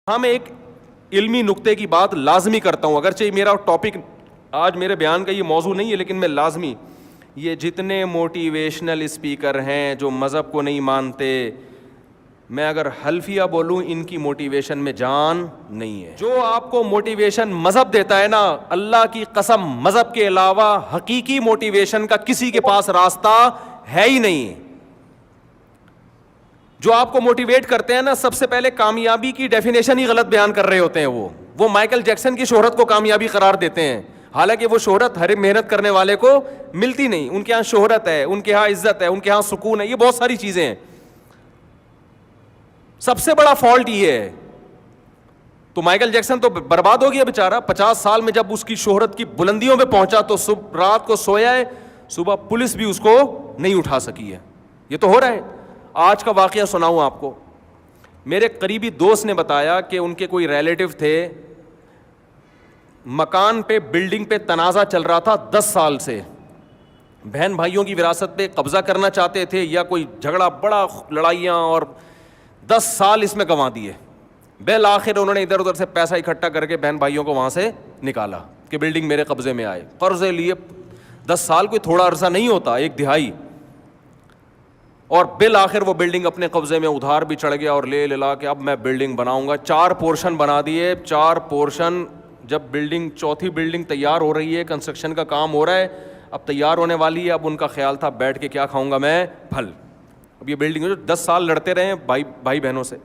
میں ایک علمی نقطے کی بات لازمی کرتا ہوں، اگرچہ میرا ٹاپک آج میرے بیان کا یہ موضوع نہیں ہے، لیکن میں لازمی یہ جتنے موٹیویشنل اسپیکر ہیں جو مذہب کو نہیں مانتے، میں اگر حلفیہ بولوں ان کی موٹیویشن میں جان نہیں ہے۔ جو آپ کو موٹیویشن مذہب دیتا ہے نا، اللہ کی قسم مذہب کے علاوہ حقیقی موٹیویشن کا کسی کے پاس راستہ ہے ہی نہیں۔ جو آپ کو موٹیویٹ کرتے ہیں نا، سب سے پہلے کامیابی کی ڈیفینیشن ہی غلط بیان کر رہے ہوتے ہیں۔ وہ مائیکل جیکسن کی شہرت کو کامیابی قرار دیتے ہیں، حالانکہ وہ شہرت ہر محنت کرنے والے کو ملتی نہیں۔ ان کے ہاں شہرت ہے، ان کے ہاں عزت ہے، ان کے ہاں سکون ہے، یہ بہت ساری چیزیں ہیں۔ سب سے بڑا فالٹ یہ ہے۔ تو مائیکل جیکسن تو برباد ہو گیا بیچارہ، 50 سال میں جب اس کی شہرت کی بلندیوں پہ پہنچا تو رات کو سویا ہے، صبح پولیس بھی اس کو نہیں اٹھا سکی ہے۔ یہ تو ہو رہا ہے۔ آج کا واقعہ سناؤں آپ کو۔ میرے قریبی دوست نے بتایا کہ ان کے کوئی ریلیٹو تھے، مکان پہ بلڈنگ پہ تنازع چل رہا تھا 10 سال سے، بہن بھائیوں کی وراثت پہ قبضہ کرنا چاہتے تھے یا کوئی جھگڑا، بڑا لڑائیاں، اور 10 سال اس میں گنوا دیے۔ بالآخر انہوں نے ادھر ادھر سے پیسہ اکٹھا کر کے بہن بھائیوں کو وہاں سے نکالا کہ بلڈنگ میرے قبضے میں آئے۔ قرضے لیے، 10 سال کوئی تھوڑا عرصہ نہیں ہوتا، 1/2، اور بالآخر وہ بلڈنگ اپنے قبضے میں، ادھار بھی چڑھ گیا اور لے لا کے اب میں بلڈنگ بناؤں گا۔ 4 پورشن بنا دیے، 4 پورشن۔ جب بلڈنگ، چوتھی بلڈنگ تیار ہو رہی ہے، کنسٹرکشن کا کام ہو رہا ہے، اب تیار ہونے والی ہے۔ اب ان کا خیال تھا بیٹھ کے کیا کھاؤں گا میں، پھل۔ اب یہ بلڈنگ جو 10 سال لڑتے رہے ہیں بھائی بہنوں سے،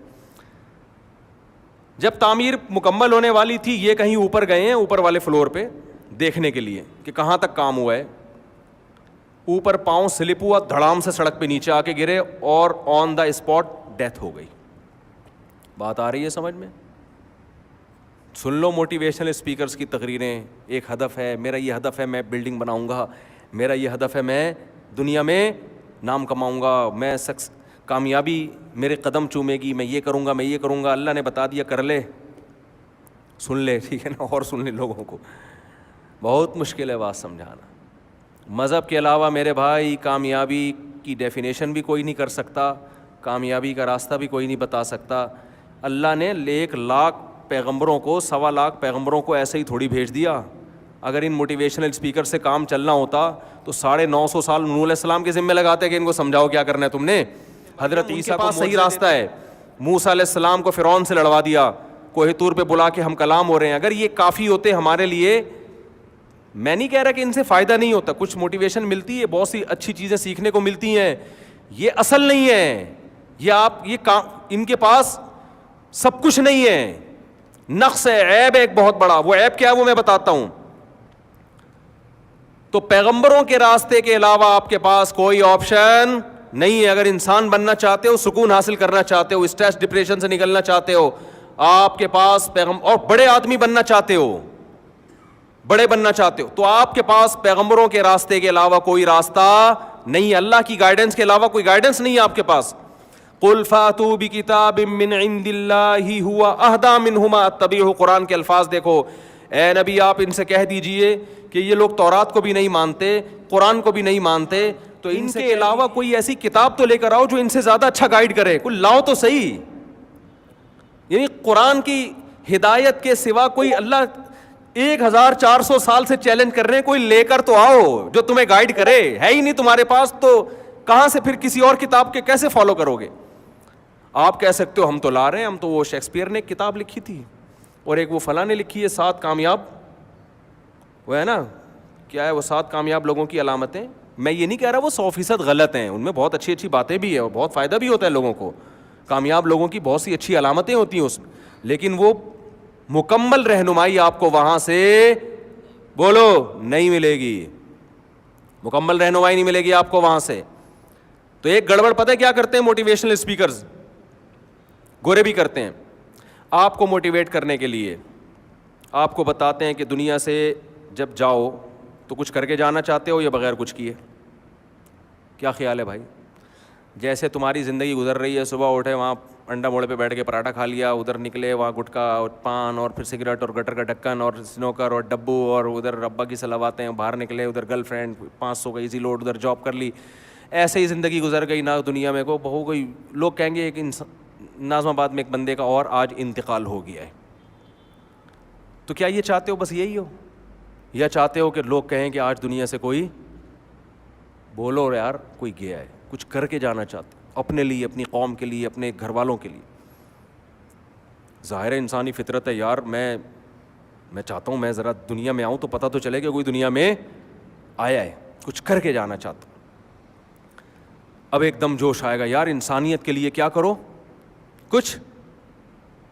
جب تعمیر مکمل ہونے والی تھی، یہ کہیں اوپر گئے ہیں، اوپر والے فلور پہ دیکھنے کے لیے کہ کہاں تک کام ہوا ہے۔ اوپر پاؤں سلپ ہوا، دھڑام سے سڑک پہ نیچے آ کے گرے اور آن دا اسپاٹ ڈیتھ ہو گئی۔ بات آ رہی ہے سمجھ میں؟ سن لو موٹیویشنل اسپیکرز کی تقریریں، ایک ہدف ہے میرا، یہ ہدف ہے میں بلڈنگ بناؤں گا، میرا یہ ہدف ہے میں دنیا میں نام کماؤں گا، میں کامیابی میرے قدم چومے گی، میں یہ کروں گا، میں یہ کروں گا۔ اللہ نے بتا دیا کر لے، سن لے، ٹھیک ہے نا، اور سن لے۔ لوگوں کو بہت مشکل ہے بات سمجھانا۔ مذہب کے علاوہ میرے بھائی کامیابی کی ڈیفینیشن بھی کوئی نہیں کر سکتا، کامیابی کا راستہ بھی کوئی نہیں بتا سکتا۔ اللہ نے 1 لاکھ پیغمبروں کو، 1.25 لاکھ پیغمبروں کو ایسے ہی تھوڑی بھیج دیا۔ اگر ان موٹیویشنل اسپیکر سے کام چلنا ہوتا تو 950 سال نوح علیہ السلام کے ذمہ لگاتے کہ ان کو سمجھاؤ کیا کرنا ہے تم نے۔ حضرت عیسیٰ کے پاس صحیح راستہ ہے، موسیٰ علیہ السلام کو فرعون سے لڑوا دیا، کوہ طور پہ بلا کے ہم کلام ہو رہے ہیں۔ اگر یہ کافی ہوتے ہمارے لیے، میں نہیں کہہ رہا کہ ان سے فائدہ نہیں ہوتا، کچھ موٹیویشن ملتی ہے، بہت سی اچھی چیزیں سیکھنے کو ملتی ہیں، یہ اصل نہیں ہے۔ یہ ان کے پاس سب کچھ نہیں ہے، نقص ہے، عیب ہے ایک بہت بڑا۔ وہ عیب کیا ہے وہ میں بتاتا ہوں۔ تو پیغمبروں کے راستے کے علاوہ آپ کے پاس کوئی آپشن نہیں ہے۔ اگر انسان بننا چاہتے ہو، سکون حاصل کرنا چاہتے ہو، اسٹریس ڈپریشن سے نکلنا چاہتے ہو، آپ کے پاس اور بڑے آدمی بننا چاہتے ہو، بڑے بننا چاہتے ہو، تو آپ کے پاس پیغمبروں کے راستے کے علاوہ کوئی راستہ نہیں ہے۔ اللہ کی گائیڈنس کے علاوہ کوئی گائیڈنس نہیں ہے آپ کے پاس۔ قُلْ فَأْتُوا بِكِتَابٍ مِّنْ عِندِ اللَّهِ هُوَ أَهْدَىٰ مِنْهُمَا أَتَّبِعْهُ۔ قرآن کے الفاظ دیکھو، اے نبی آپ ان سے کہہ دیجئے کہ یہ لوگ تورات کو بھی نہیں مانتے، قرآن کو بھی نہیں مانتے، تو ان کے علاوہ کوئی ایسی کتاب تو لے کر آؤ جو ان سے زیادہ اچھا گائیڈ کرے، کوئی لاؤ تو صحیح۔ یعنی قرآن کی ہدایت کے سوا کوئی، اللہ 1400 سال سے چیلنج کر رہے ہیں، کوئی لے کر تو آؤ جو تمہیں گائیڈ کرے۔ ہے ہی نہیں تمہارے پاس تو کہاں سے پھر کسی اور کتاب کے کیسے فالو کرو گے؟ آپ کہہ سکتے ہو ہم تو لا رہے ہیں، ہم تو، وہ شیکسپیئر نے ایک کتاب لکھی تھی اور ایک وہ فلاں نے لکھی ہے، 7 کامیاب، وہ ہے نا، کیا ہے وہ 7 کامیاب لوگوں کی علامتیں۔ میں یہ نہیں کہہ رہا وہ 100% غلط ہیں، ان میں بہت اچھی اچھی باتیں بھی ہیں اور بہت فائدہ بھی ہوتا ہے لوگوں کو، کامیاب لوگوں کی بہت سی اچھی علامتیں ہوتی ہیں اس میں، لیکن وہ مکمل رہنمائی آپ کو وہاں سے، بولو، نہیں ملے گی۔ مکمل رہنمائی نہیں ملے گی آپ کو وہاں سے۔ تو ایک گڑبڑ پتہ ہے کیا کرتے ہیں موٹیویشنل اسپیکرز، گورے بھی کرتے ہیں، آپ کو موٹیویٹ کرنے کے لیے آپ کو بتاتے ہیں کہ دنیا سے جب جاؤ تو کچھ کر کے جانا چاہتے ہو یا بغیر کچھ کیے؟ کیا خیال ہے بھائی؟ جیسے تمہاری زندگی گزر رہی ہے، صبح اٹھے وہاں انڈا موڑے پہ بیٹھ کے پراٹھا کھا لیا، ادھر نکلے وہاں گٹکا اور پان اور پھر سگریٹ اور گٹر کا ڈھکن اور سنوکر اور ڈبو، اور ادھر ابا کی سلواتیں، باہر نکلے ادھر گرل فرینڈ 500 کا ایزی لوڈ، ادھر جاب کر لی، ایسے ہی زندگی گزر گئی، نہ دنیا میں کو بہو گئی۔ لوگ کہیں گے ایک ناظم آباد میں ایک بندے کا اور آج انتقال ہو گیا ہے. تو کیا یہ چاہتے ہو بس یہی ہو, یا چاہتے ہو کہ لوگ کہیں کہ آج دنیا سے کوئی, بولو یار کوئی گیا ہے, کچھ کر کے جانا چاہتے اپنے لیے, اپنی قوم کے لیے, اپنے گھر والوں کے لیے. ظاہر انسانی فطرت ہے یار, میں چاہتا ہوں میں ذرا دنیا میں آؤں تو پتہ تو چلے کہ کوئی دنیا میں آیا ہے, کچھ کر کے جانا چاہتا ہوں. اب ایک دم جوش آئے گا یار انسانیت کے لیے کیا کرو, کچھ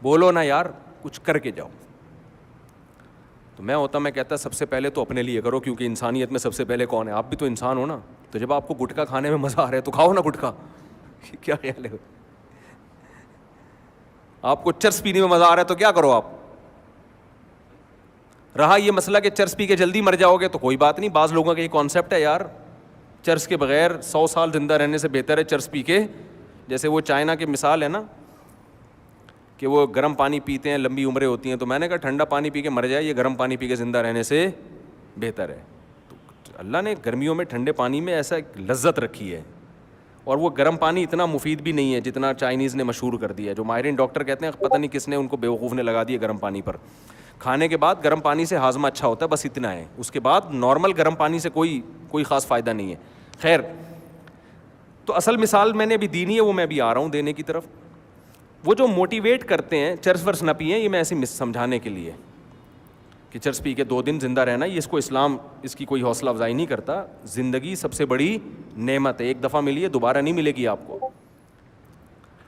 بولو نا یار, کچھ کر کے جاؤ. تو میں کہتا سب سے پہلے تو اپنے لیے کرو, کیونکہ انسانیت میں سب سے پہلے کون ہے, آپ بھی تو انسان ہو نا. تو جب آپ کو گٹکا کھانے میں مزہ آ رہا ہے تو کھاؤ نا گٹکا, کیا خیال ہے. آپ کو چرس پینے میں مزہ آ رہا ہے تو کیا کرو آپ. رہا یہ مسئلہ کہ چرس پی کے جلدی مر جاؤ گے تو کوئی بات نہیں, بعض لوگوں کا یہ کانسیپٹ ہے یار چرس کے بغیر 100 سال زندہ رہنے سے بہتر ہے چرس پی کے. جیسے وہ چائنا کی مثال ہے نا کہ وہ گرم پانی پیتے ہیں لمبی عمریں ہوتی ہیں, تو میں نے کہا ٹھنڈا پانی پی کے مر جائے, یہ گرم پانی پی کے زندہ رہنے سے بہتر ہے. تو اللہ نے گرمیوں میں ٹھنڈے پانی میں ایسا ایک لذت رکھی ہے, اور وہ گرم پانی اتنا مفید بھی نہیں ہے جتنا چائنیز نے مشہور کر دیا ہے. جو ماہرین ڈاکٹر کہتے ہیں پتہ نہیں کس نے ان کو بیوقوف نے لگا دیا گرم پانی پر. کھانے کے بعد گرم پانی سے ہاضمہ اچھا ہوتا ہے, بس اتنا ہے. اس کے بعد نارمل گرم پانی سے کوئی خاص فائدہ نہیں ہے. خیر, تو اصل مثال میں نے ابھی دی نہیں ہے, وہ میں ابھی آ رہا ہوں دینے کی طرف. وہ جو موٹیویٹ کرتے ہیں چرس ورس نہ پئیں, یہ میں ایسے سمجھانے کے لیے کہ چرس پی کے 2 دن زندہ رہنا, یہ اس کو اسلام اس کی کوئی حوصلہ افزائی نہیں کرتا. زندگی سب سے بڑی نعمت ہے, ایک دفعہ ملی ہے, دوبارہ نہیں ملے گی آپ کو.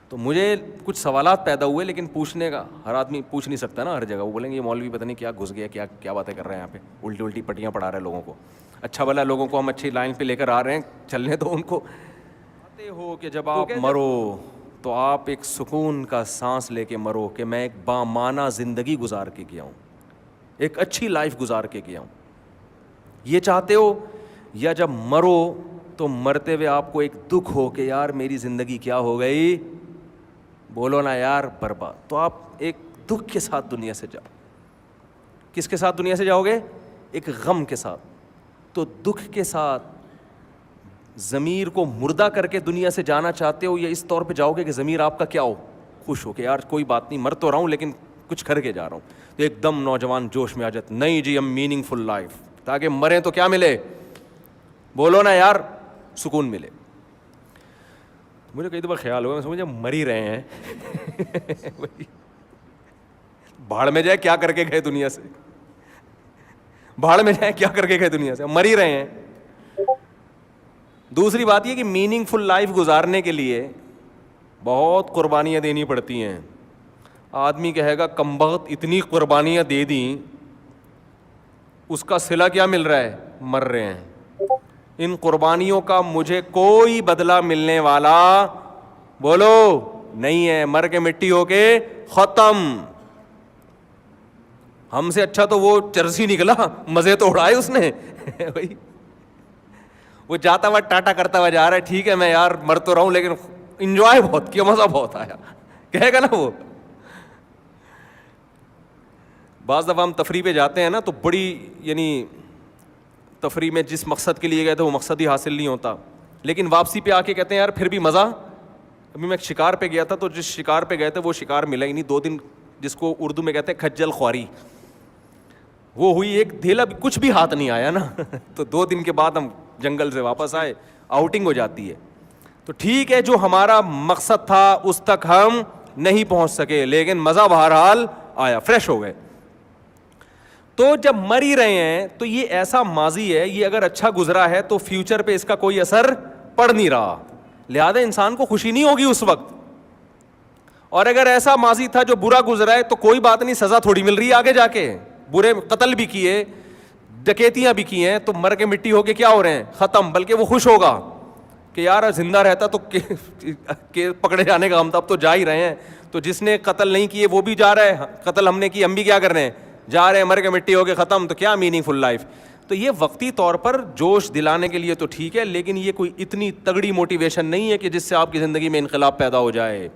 تو مجھے کچھ سوالات پیدا ہوئے, لیکن پوچھنے کا ہر آدمی پوچھ نہیں سکتا نا ہر جگہ. وہ بولیں گے یہ مولوی پتہ نہیں کیا گھس گیا, کیا باتیں کر رہے ہیں یہاں پہ, الٹی پٹیاں پڑھا رہے ہیں لوگوں کو. اچھا بھلا لوگوں کو ہم اچھی لائن پہ لے کر آ رہے ہیں, چلنے تو ان کو. آتے ہو کہ جب آپ مرو تو آپ ایک سکون کا سانس لے کے مرو کہ میں ایک بامانہ زندگی گزار کے گیا ہوں, ایک اچھی لائف گزار کے گیا ہوں. یہ چاہتے ہو, یا جب مرو تو مرتے ہوئے آپ کو ایک دکھ ہو کہ یار میری زندگی کیا ہو گئی, بولو نا یار برباد. تو آپ ایک دکھ کے ساتھ دنیا سے جاؤ. کس کے ساتھ دنیا سے جاؤ گے؟ ایک غم کے ساتھ. تو دکھ کے ساتھ ضمیر کو مردہ کر کے دنیا سے جانا چاہتے ہو, یا اس طور پہ جاؤ گے کہ ضمیر آپ کا کیا ہو, خوش ہو کہ یار کوئی بات نہیں, مر تو رہا ہوں لیکن کچھ کر کے جا رہا ہوں. تو ایک دم نوجوان جوش میں آ جاتے, نہیں جی ہم میننگ فل لائف, تاکہ مریں تو کیا ملے, بولو نا یار, سکون ملے. مجھے کئی دفعہ خیال ہوا, میں سمجھا مر ہی رہے ہیں, بھاڑ میں جائے کیا کر کے گئے دنیا سے, بھاڑ میں جائے کیا کر کے گئے دنیا سے, مر ہی رہے ہیں. دوسری بات یہ کہ میننگ فل لائف گزارنے کے لیے بہت قربانیاں دینی پڑتی ہیں. آدمی کہے گا کمبخت اتنی قربانیاں دے دیں, اس کا صلہ کیا مل رہا ہے, مر رہے ہیں. ان قربانیوں کا مجھے کوئی بدلہ ملنے والا بولو نہیں ہے, مر کے مٹی ہو کے ختم. ہم سے اچھا تو وہ چرسی نکلا, مزے تو اڑائے اس نے. وہ جاتا ہوا ٹاٹا کرتا ہوا جا رہا ہے, ٹھیک ہے میں یار مر تو رہا ہوں لیکن انجوائے بہت کیا, مزہ بہت آیا, کہے گا نا وہ. بعض دفعہ ہم تفریح پہ جاتے ہیں نا تو بڑی, یعنی تفریح میں جس مقصد کے لیے گئے تھے وہ مقصد ہی حاصل نہیں ہوتا, لیکن واپسی پہ آ کے کہتے ہیں یار پھر بھی مزہ. ابھی میں شکار پہ گیا تھا تو جس شکار پہ گئے تھے وہ شکار ملا ہی نہیں. 2 دن جس کو اردو میں کہتے ہیں کھجل خواری, وہ ہوئی ایک دھیلا, کچھ بھی ہاتھ نہیں آیا نا. تو 2 دن کے بعد ہم جنگل سے واپس آئے, آؤٹنگ ہو جاتی ہے. تو ٹھیک ہے جو ہمارا مقصد تھا اس تک ہم نہیں پہنچ سکے, لیکن مزہ بہرحال آیا, فریش ہو گئے. تو جب مر ہی رہے ہیں تو یہ ایسا ماضی ہے, یہ اگر اچھا گزرا ہے تو فیوچر پہ اس کا کوئی اثر پڑ نہیں رہا, لہذا انسان کو خوشی نہیں ہوگی اس وقت. اور اگر ایسا ماضی تھا جو برا گزرا ہے تو کوئی بات نہیں, سزا تھوڑی مل رہی ہے آگے جا کے. برے قتل بھی کیے, ڈکیتیاں بھی کی ہیں, تو مر کے مٹی ہو کے کیا ہو رہے ہیں, ختم. بلکہ وہ خوش ہوگا کہ یار زندہ رہتا تو پکڑے جانے کا ہم تو اب تو جا ہی رہے ہیں. تو جس نے قتل نہیں کیے وہ بھی جا رہا ہے, قتل ہم نے کی ہم بھی کیا کر رہے ہیں, جا رہے ہیں, مر کے مٹی ہو کے ختم. تو کیا میننگ فل لائف. تو یہ وقتی طور پر جوش دلانے کے لیے تو ٹھیک ہے, لیکن یہ کوئی اتنی تگڑی موٹیویشن نہیں ہے کہ جس سے آپ کی زندگی میں انقلاب پیدا ہو جائے.